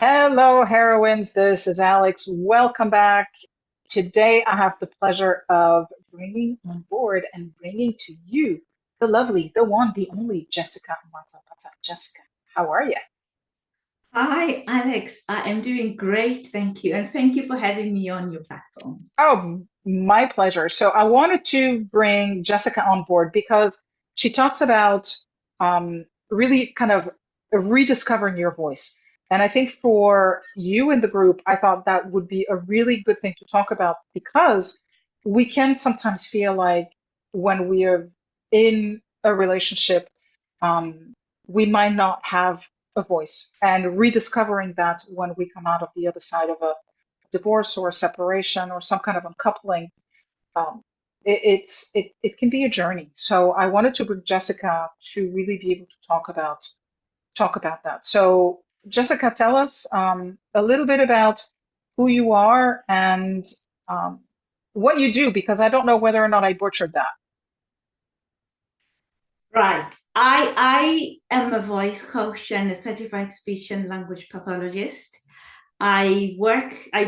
Hello, heroines. This is Alex. Welcome back. Today, I have the pleasure of bringing on board and bringing to you the lovely, the one, the only Jessica Mathabatha. Jessica, how are you? Hi, Alex. I am doing great, thank you. And thank you for having me on your platform. Oh, my pleasure. So, I wanted to bring Jessica on board because she talks about really kind of rediscovering your voice. And I think for you in the group, I thought that would be a really good thing to talk about because we can sometimes feel like when we are in a relationship, we might not have a voice. And rediscovering that when we come out of the other side of a divorce or a separation or some kind of uncoupling, um, it can be a journey. So I wanted to bring Jessica to really be able to talk about that. So Jessica, tell us a little bit about who you are and um, what you do, because I don't know whether or not I butchered that. Right. I am a voice coach and a certified speech and language pathologist. I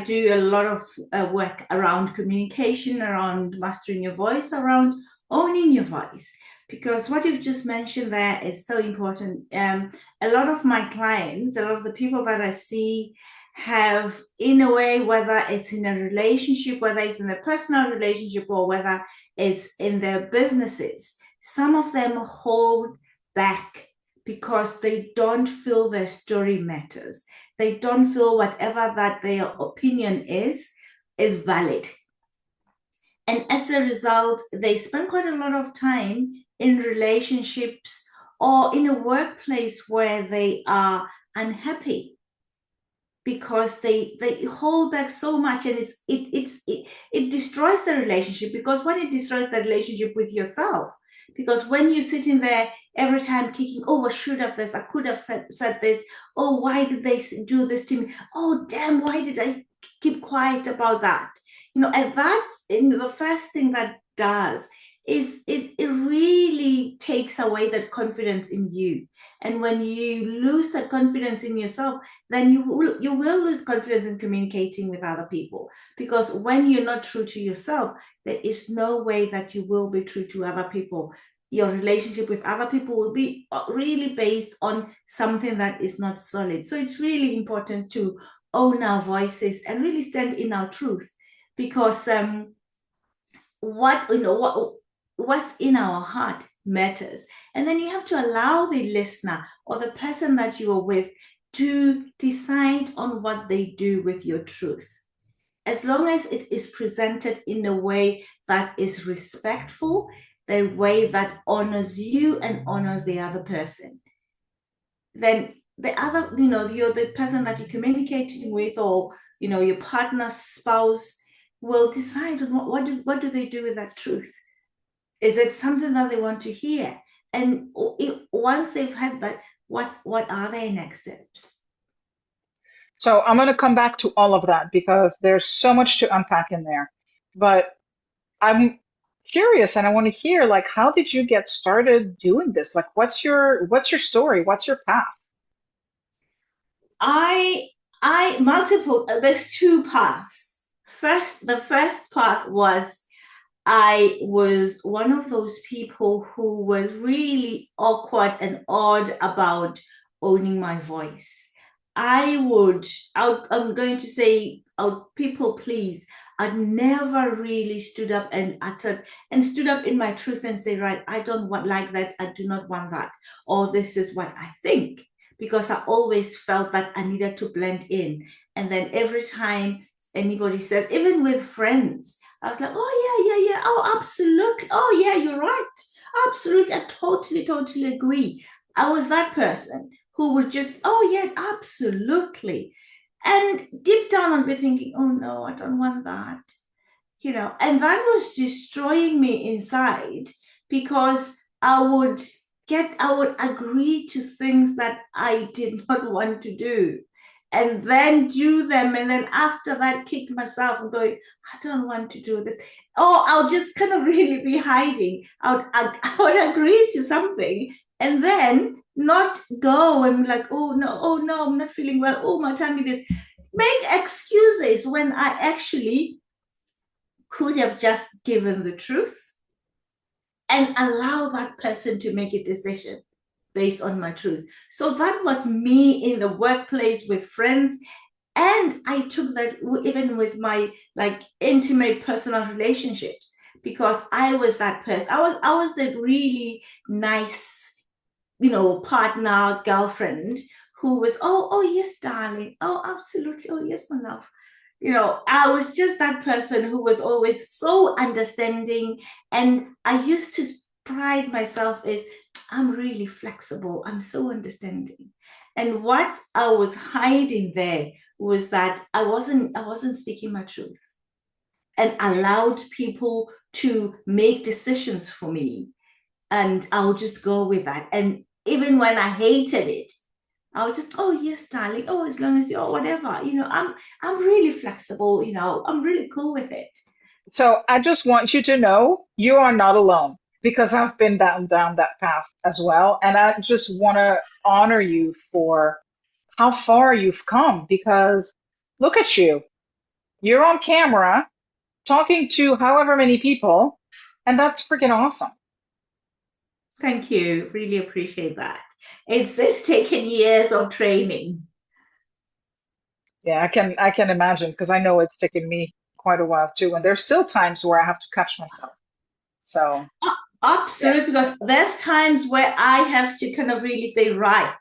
do a lot of work around communication, around mastering your voice, around owning your voice. Because what you've just mentioned there is so important. A lot of my clients, a lot of the people that I see have, in a way, whether it's in a relationship, whether it's in a personal relationship, or whether it's in their businesses, some of them hold back because they don't feel their story matters. They don't feel whatever that their opinion is valid. And as a result, they spend quite a lot of time in relationships or in a workplace where they are unhappy because they hold back so much, and it destroys the relationship. Because when it destroys the relationship with yourself, because when you're sitting there every time kicking, oh, I should have this, I could have said this, oh, why did they do this to me, oh damn, why did I keep quiet about that, and that, the first thing that does is it really takes away that confidence in you. And when you lose that confidence in yourself, then you will lose confidence in communicating with other people. Because when you're not true to yourself, there is no way that you will be true to other people. Your relationship with other people will be really based on something that is not solid. So it's really important to own our voices and really stand in our truth. Because what's in our heart matters. And then you have to allow the listener or the person that you are with to decide on what they do with your truth, as long as it is presented in a way that is respectful, the way that honors you and honors the other person. Then the other, you're the person that you're communicating with, or your partner, spouse, will decide on what do they do with that truth. Is it something that they want to hear? And once they've had that, what are their next steps? So I'm going to come back to all of that because there's so much to unpack in there. But I'm curious and I want to hear, like, how did you get started doing this? Like, what's your story? What's your path? I I multiple. There's two paths. The first path was, I was one of those people who was really awkward and odd about owning my voice. I'm going to say, I would people please. I never really stood up in my truth and say, right, I don't want like that. I do not want that. Or this is what I think. Because I always felt that I needed to blend in. And then every time anybody says, even with friends, I was like, oh, yeah, yeah, yeah. Oh, absolutely. Oh, yeah, you're right. Absolutely. I totally, totally agree. I was that person who would just, oh, yeah, absolutely. And deep down, I'd be thinking, oh, no, I don't want that. And that was destroying me inside, because I would agree to things that I did not want to do, and then do them, and then after that kick myself and going, I don't want to do this. Or I'll just kind of really be hiding. I would agree to something, and then Not go and like, oh no, I'm not feeling well. Oh, my tummy this. Make excuses when I actually could have just given the truth and allow that person to make a decision based on my truth. So that was me in the workplace with friends. And I took that even with my like intimate personal relationships because I was that person. I was that really nice, partner, girlfriend who was, oh yes, darling. Oh, absolutely. Oh yes, my love. I was just that person who was always so understanding. And I used to pride myself as I'm really flexible. I'm so understanding. And what I was hiding there was that I wasn't speaking my truth and allowed people to make decisions for me. And I'll just go with that. And even when I hated it, I'll just, oh yes, darling. Oh, as long as you, oh, whatever. I'm really flexible. I'm really cool with it. So I just want you to know you are not alone because I've been down that path as well. And I just want to honor you for how far you've come because look at you. You're on camera talking to however many people, and that's freaking awesome. Thank you. Really appreciate that. It's taken years of training. Yeah, I can imagine because I know it's taken me quite a while too, and there's still times where I have to catch myself. So yeah. Absolutely, because there's times where I have to kind of really say, right,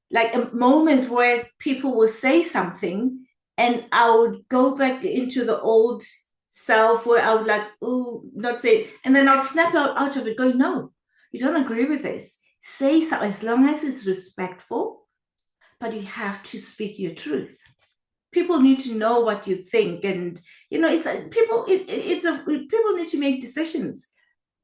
like moments where people will say something and I would go back into the old self where I would like, oh, not say, and then I'll snap out of it, go, no, you don't agree with this. Say something as long as it's respectful, but you have to speak your truth. People need to know what you think, and it's a, people. It's a people need to make decisions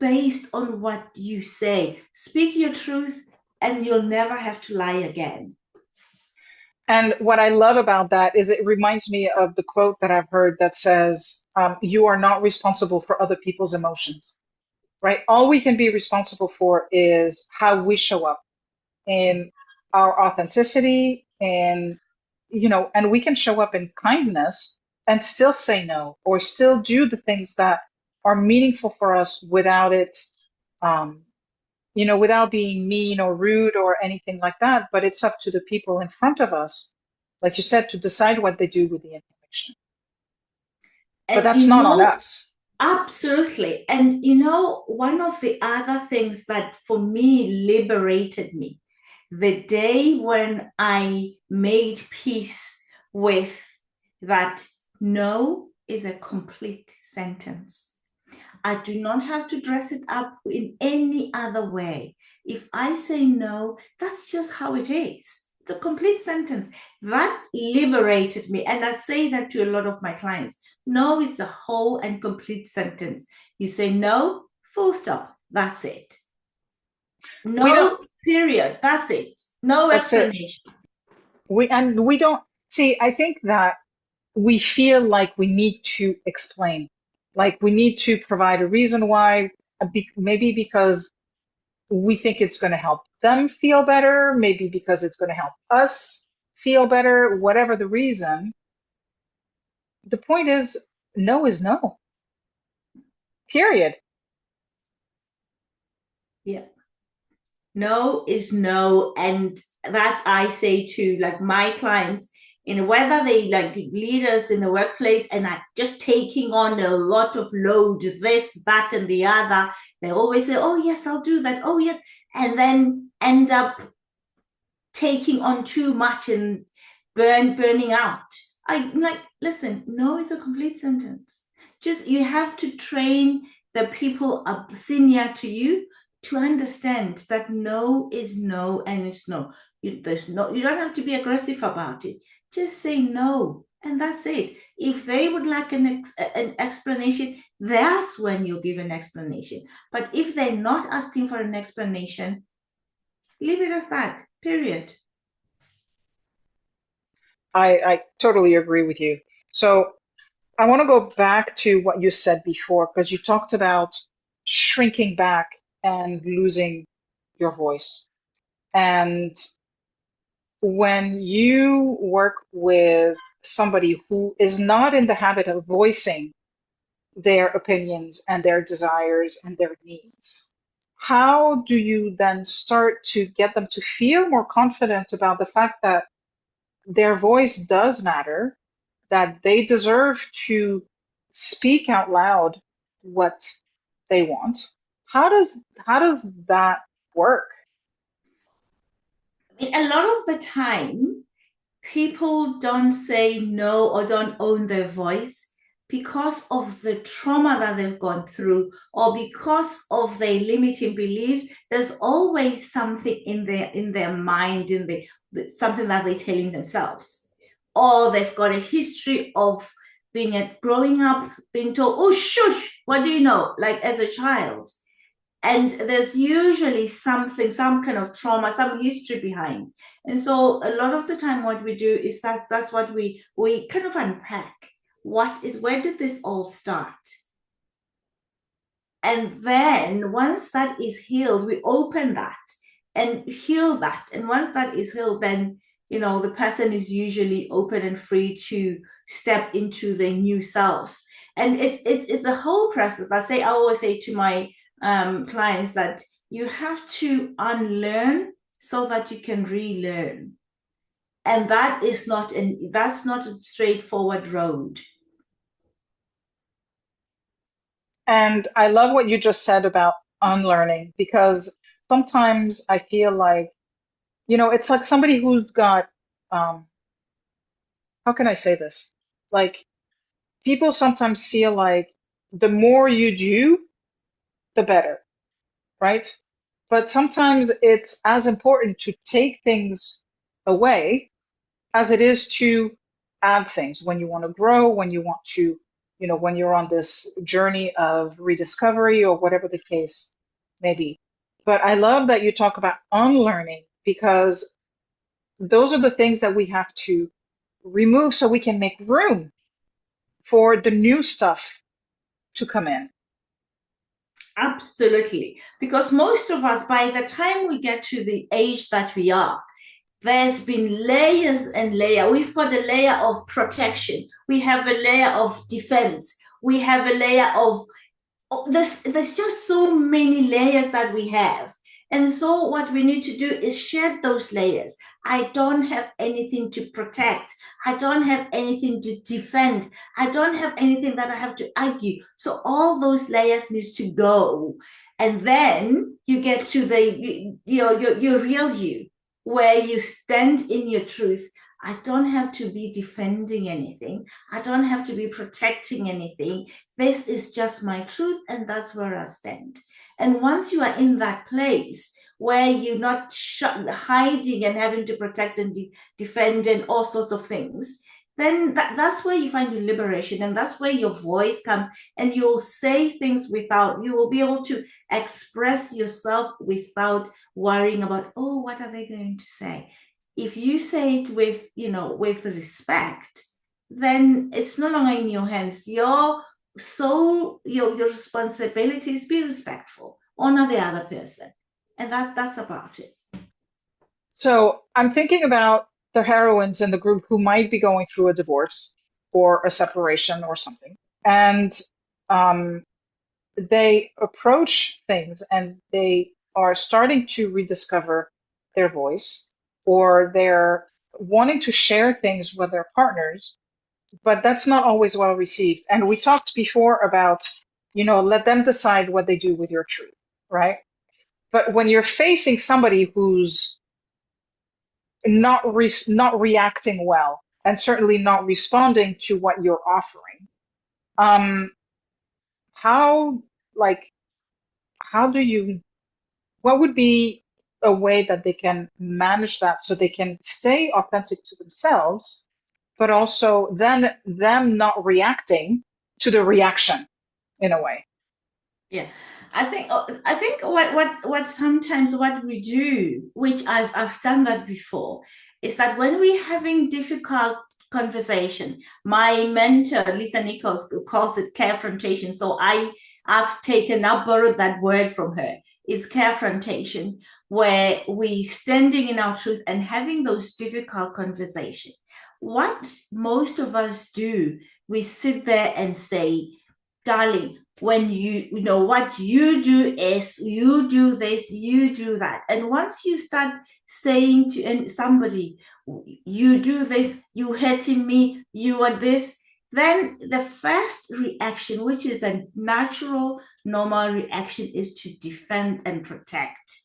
based on what you say. Speak your truth, and you'll never have to lie again. And what I love about that is it reminds me of the quote that I've heard that says, "You are not responsible for other people's emotions." Right? All we can be responsible for is how we show up in our authenticity and and we can show up in kindness and still say no or still do the things that are meaningful for us without it um, without being mean or rude or anything like that. But it's up to the people in front of us, like you said, to decide what they do with the information. But And that's not on us. absolutely. And one of the other things that for me liberated me, the day when I made peace with that no is a complete sentence. I do not have to dress it up in any other way. If I say no, that's just how it is. It's a complete sentence. That liberated me. And I say that to a lot of my clients. No is a whole and complete sentence. You say no, full stop. That's it. We don't, No, period. That's it. No that's it. explanation. We don't see, I think that we feel like we need to explain, like we need to provide a reason why, maybe because we think it's going to help them feel better, maybe because it's going to help us feel better, whatever the reason. The point is no, period. Yeah. No is no. And that I say to like my clients, whether they like leaders in the workplace and are just taking on a lot of load, this, that, and the other, they always say, oh yes, I'll do that. Oh yes. And then end up taking on too much and burning out. I'm like, listen, no is a complete sentence. Just you have to train the people up senior to you to understand that no is no and it's no. You don't have to be aggressive about it. Just say no. And that's it. If they would like an explanation, that's when you'll give an explanation. But if they're not asking for an explanation, leave it as that, period. I totally agree with you. So I want to go back to what you said before because you talked about shrinking back and losing your voice. And when you work with somebody who is not in the habit of voicing their opinions and their desires and their needs, how do you then start to get them to feel more confident about the fact that their voice does matter, that they deserve to speak out loud what they want? How does that work? I mean, a lot of the time, people don't say no or don't own their voice because of the trauma that they've gone through or because of their limiting beliefs. There's always something in their mind, something that they're telling themselves, or they've got a history of growing up being told, oh shush, what do you know, like as a child. And there's usually some kind of trauma, some history behind. And so a lot of the time what we do is that's what we kind of unpack. Where did this all start? And then once that is healed, we open that and heal that. And once that is healed, then the person is usually open and free to step into their new self. And it's a whole process. I always say to my clients that you have to unlearn so that you can relearn. And that's not a straightforward road. And I love what you just said about unlearning, because sometimes I feel like, it's like somebody who's got, um, how can I say this? Like, people sometimes feel like the more you do, the better, right? But sometimes it's as important to take things away as it is to add things when you want to grow, when you want to, when you're on this journey of rediscovery or whatever the case may be. But I love that you talk about unlearning, because those are the things that we have to remove so we can make room for the new stuff to come in. Absolutely. Because most of us, by the time we get to the age that we are, there's been layers and layers. We've got a layer of protection. We have a layer of defense. We have a layer of there's just so many layers that we have. And so what we need to do is shed those layers. I don't have anything to protect. I don't have anything to defend. I don't have anything that I have to argue. So all those layers needs to go. And then you get to your real you, where you stand in your truth. I don't have to be defending anything. I don't have to be protecting anything. This is just my truth, and that's where I stand. And once you are in that place where you're not hiding and having to protect and defend and all sorts of things, then that's where you find your liberation, and that's where your voice comes, and you'll say things you will be able to express yourself without worrying about, oh, what are they going to say? If you say it with respect, then it's no longer in your hands. Your responsibility is be respectful, honor the other person, and that's about it. So I'm thinking about the heroines in the group who might be going through a divorce or a separation or something. And um, they approach things and they are starting to rediscover their voice, or they're wanting to share things with their partners, but that's not always well received. And we talked before about, let them decide what they do with your truth, right? But when you're facing somebody who's not reacting well and certainly not responding to what you're offering, um, how like how do you what would be a way that they can manage that so they can stay authentic to themselves, but also then them not reacting to the reaction in a way? Yeah, I think what sometimes what we do, which I've done that before, is that when we're having difficult conversation, my mentor Lisa Nichols calls it carefrontation. So I've borrowed that word from her. It's Carefrontation, where we standing in our truth and having those difficult conversations. What most of us do, we sit there and say, darling, when you know what you do is you do this, you do that. And once you start saying to somebody, you do this, you hurting me, you are this, then the first reaction, which is a natural, normal reaction, is to defend and protect.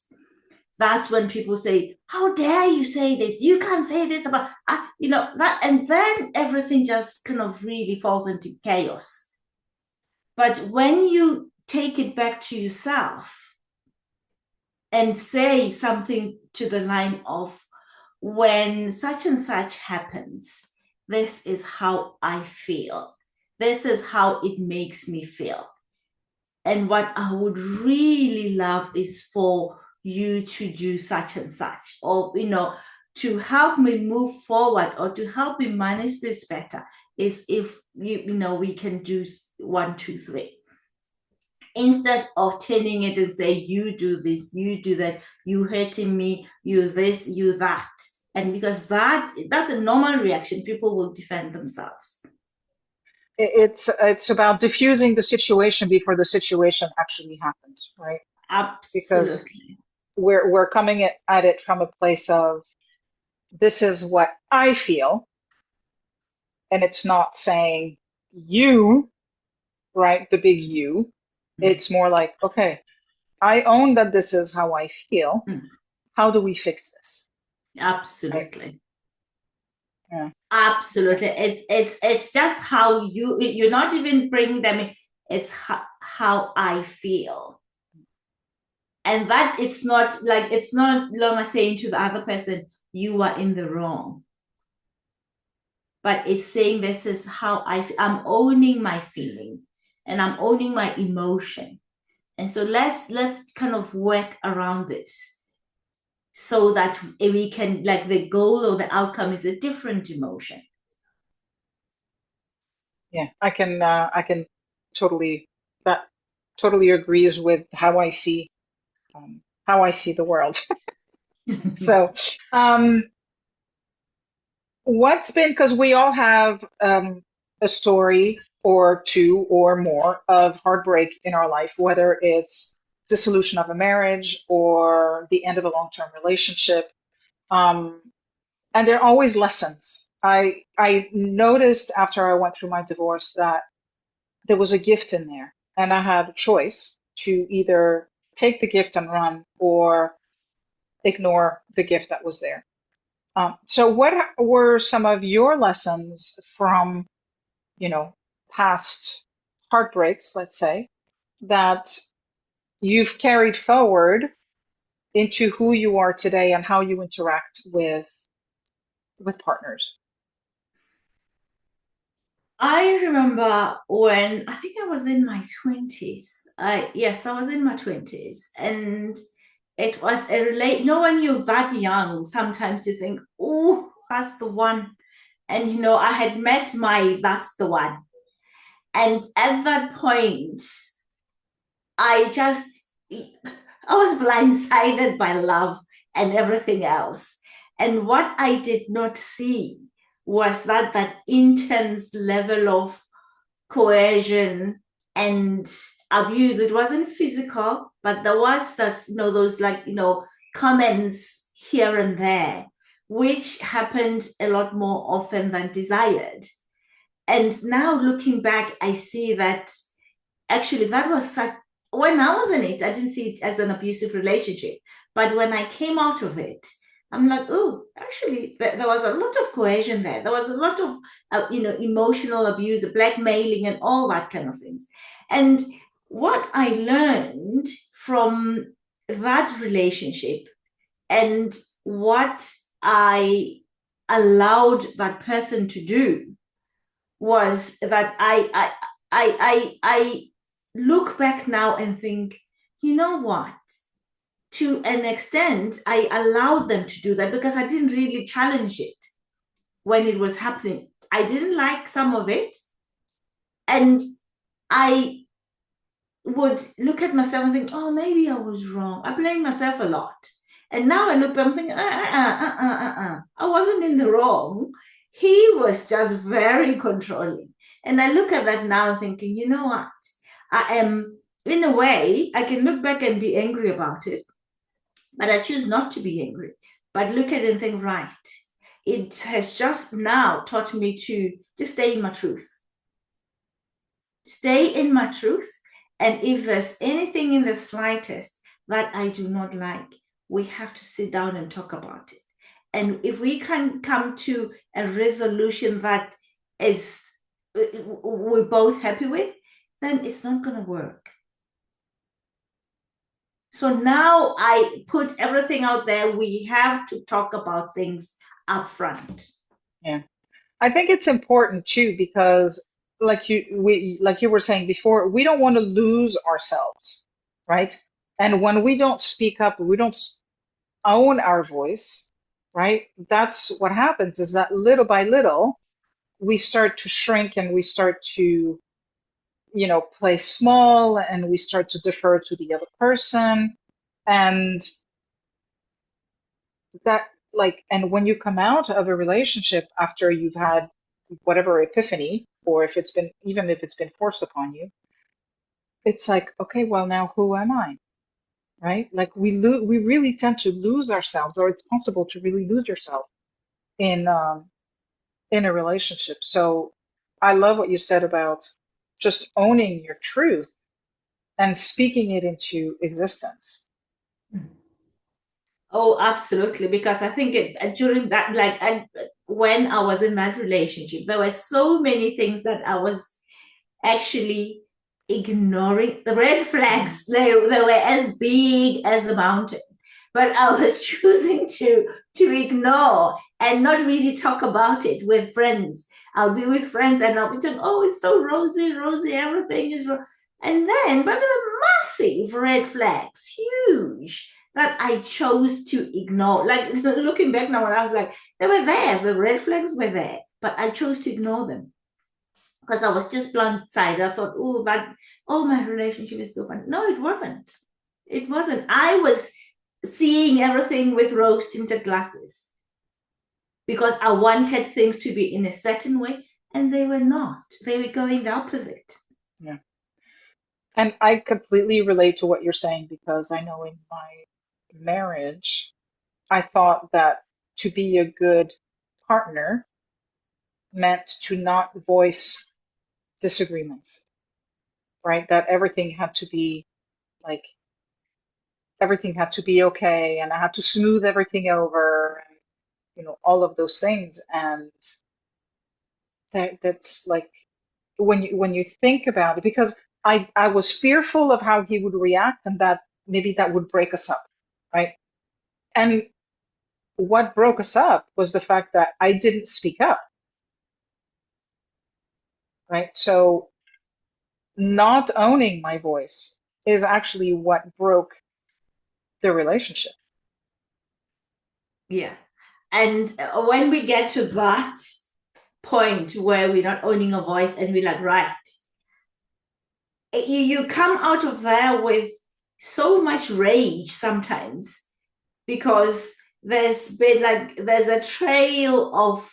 That's when people say, how dare you say this? You can't say this about, that. And then everything just kind of really falls into chaos. But when you take it back to yourself and say something to the line of, when such and such happens, this is how I feel. This is how it makes me feel. And what I would really love is for you to do such and such, or, to help me move forward, or to help me manage this better, is if we can do 1, 2, 3. Instead of turning it and say, you do this, you do that, you hurting me, you this, you that. And because that's a normal reaction, people will defend themselves. It's about diffusing the situation before the situation actually happens, right? Because Absolutely. we're coming at it from a place of, this is what I feel, and it's not saying you, right? The big you. It's more like, okay, I own that this is how I feel. How do we fix this? Right? Absolutely. Yeah. Absolutely. It's just how you're not even bringing them in. It's how I feel. And that it's not longer saying to the other person, you are in the wrong. But it's saying, this is how I'm owning my feeling, and I'm owning my emotion. And so let's kind of work around this, so that we can, the goal or the outcome is a different emotion. Yeah, I can totally, that totally agrees with how I see the world. So, what's been, because we all have a story or two or more of heartbreak in our life, whether it's dissolution of a marriage or the end of a long-term relationship. Um, and they're always lessons. I noticed after I went through my divorce that there was a gift in there, and I had a choice to either take the gift and run or ignore the gift that was there. So what were some of your lessons from, past heartbreaks, let's say, that you've carried forward into who you are today and how you interact with partners? I remember when I think I was in my 20s. Yes, I was in my 20s. And it was when you're that young, sometimes you think, oh, that's the one. And I had met that's the one. And at that point, I was blindsided by love and everything else. And what I did not see was that intense level of coercion and abuse. It wasn't physical, but there was those comments here and there, which happened a lot more often than desired. And now looking back, I see that actually that was when I was in it, I didn't see it as an abusive relationship. But when I came out of it, I'm like, oh, actually, there was a lot of coercion there. There was a lot of, emotional abuse, blackmailing, and all that kind of things. And what I learned from that relationship, and what I allowed that person to do, was that I look back now and think, you know what? To an extent, I allowed them to do that because I didn't really challenge it when it was happening. I didn't like some of it. And I would look at myself and think, oh, maybe I was wrong. I blame myself a lot. And now I look back and think, I wasn't in the wrong. He was just very controlling. And I look at that now thinking, you know what? I am, in a way, I can look back and be angry about it, but I choose not to be angry. But look at it and think, right, it has just now taught me to just stay in my truth. Stay in my truth. And if there's anything in the slightest that I do not like, we have to sit down and talk about it. And if we can come to a resolution that is we're both happy with, then it's not going to work. So now I put everything out there. We have to talk about things up front. Yeah. I think it's important too because like you were saying before, we don't want to lose ourselves, right? And when we don't speak up, we don't own our voice, right? That's what happens is that little by little, we start to shrink and we start to, play small and we start to defer to the other person. And and when you come out of a relationship after you've had whatever epiphany, or even if it's been forced upon you, it's like, okay, well, now who am I? Right? Like we really tend to lose ourselves, or it's possible to really lose yourself in in a relationship. So I love what you said about just owning your truth and speaking it into existence. Oh, absolutely. Because I think during that, when I was in that relationship, there were so many things that I was actually ignoring. The red Mm. flags, they were as big as the mountain, but I was choosing to ignore and not really talk about it with friends. I'll be with friends and I'll be talking, oh, it's so rosy, rosy, everything is and then, but there were massive red flags, huge, that I chose to ignore. Like looking back now, I was like, they were there, the red flags were there, but I chose to ignore them because I was just blindsided. I thought, oh, my relationship is so fun. No, it wasn't. It wasn't. I was seeing everything with rose tinted glasses because I wanted things to be in a certain way, and they were not. They were going the opposite. Yeah. And I completely relate to what you're saying because I know in my marriage, I thought that to be a good partner meant to not voice disagreements, right? That like everything had to be okay and I had to smooth everything over and all of those things. And that's like when you think about it, because I was fearful of how he would react and that maybe that would break us up, right? And what broke us up was the fact that I didn't speak up, right? So not owning my voice is actually what broke the relationship. Yeah. And when we get to that point where we're not owning a voice and we're like, right, you come out of there with so much rage sometimes because there's a trail of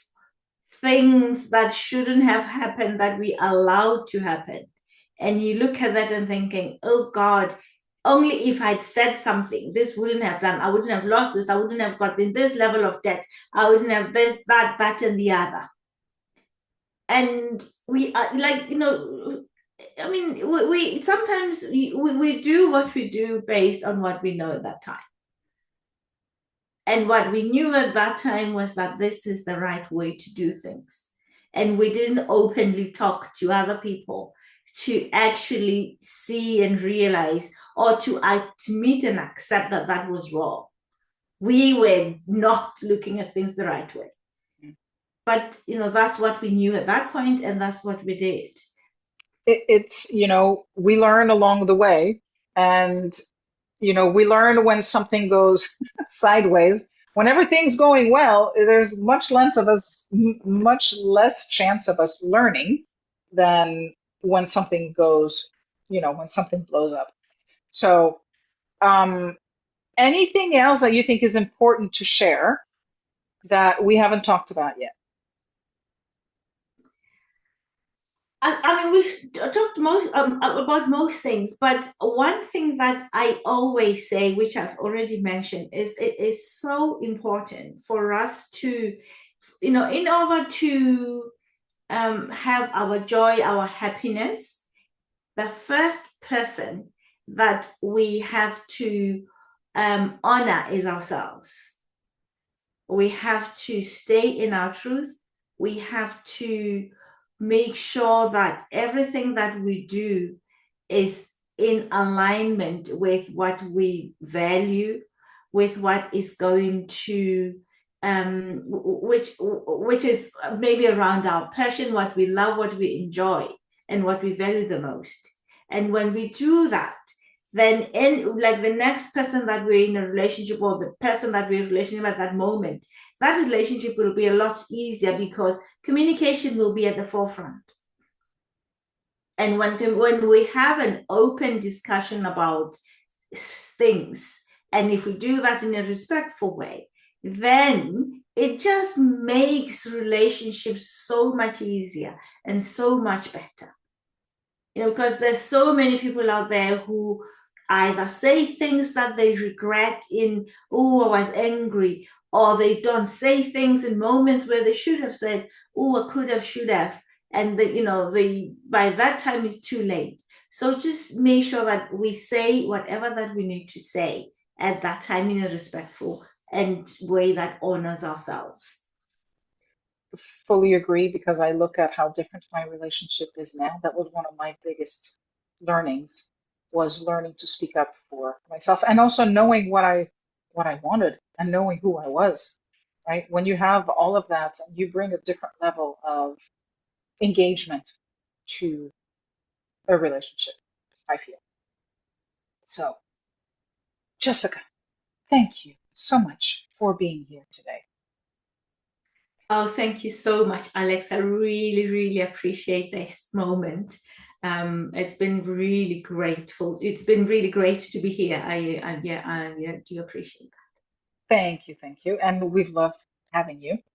things that shouldn't have happened that we allowed to happen. And you look at that and thinking, oh God, only if I'd said something, this wouldn't have done. I wouldn't have lost this. I wouldn't have gotten this level of debt. I wouldn't have this, that, and the other. And we are like, I mean, we sometimes we do what we do based on what we know at that time. And what we knew at that time was that this is the right way to do things. And we didn't openly talk to other people to actually see and realize or to admit and accept that that was wrong. We were not looking at things the right way. But, that's what we knew at that point, and that's what we did. It's, we learn along the way, and, we learn when something goes sideways. When everything's going well, there's much less chance of us learning than when something goes when something blows up. So, um, anything else that you think is important to share that we haven't talked about yet? I mean, we've talked about most things, but one thing that I always say, which I've already mentioned, is it is so important for us to, in order to have our joy, our happiness, the first person that we have to honor is ourselves. We have to stay in our truth. We have to make sure that everything that we do is in alignment with what we value, with what is going to which is maybe around our passion, what we love, what we enjoy, and what we value the most. And when we do that, then in like the next person that we're in a relationship, or the person that we're in a relationship at that moment, that relationship will be a lot easier because communication will be at the forefront. And when we have an open discussion about things, and if we do that in a respectful way, then it just makes relationships so much easier and so much better. Because there's so many people out there who either say things that they regret in, oh, I was angry, or they don't say things in moments where they should have said, oh, I could have, should have. And by that time it's too late. So just make sure that we say whatever that we need to say at that time in a respectful and way that honors ourselves. Fully agree, because I look at how different my relationship is now. That was one of my biggest learnings, was learning to speak up for myself, and also knowing what I wanted and knowing who I was, right? When you have all of that, you bring a different level of engagement to a relationship, I feel. So, Jessica, thank you so much for being here today. Oh, thank you so much, Alex. I really, really appreciate this moment. It's been really grateful. It's been really great to be here. I yeah, I do appreciate that. Thank you, and we've loved having you.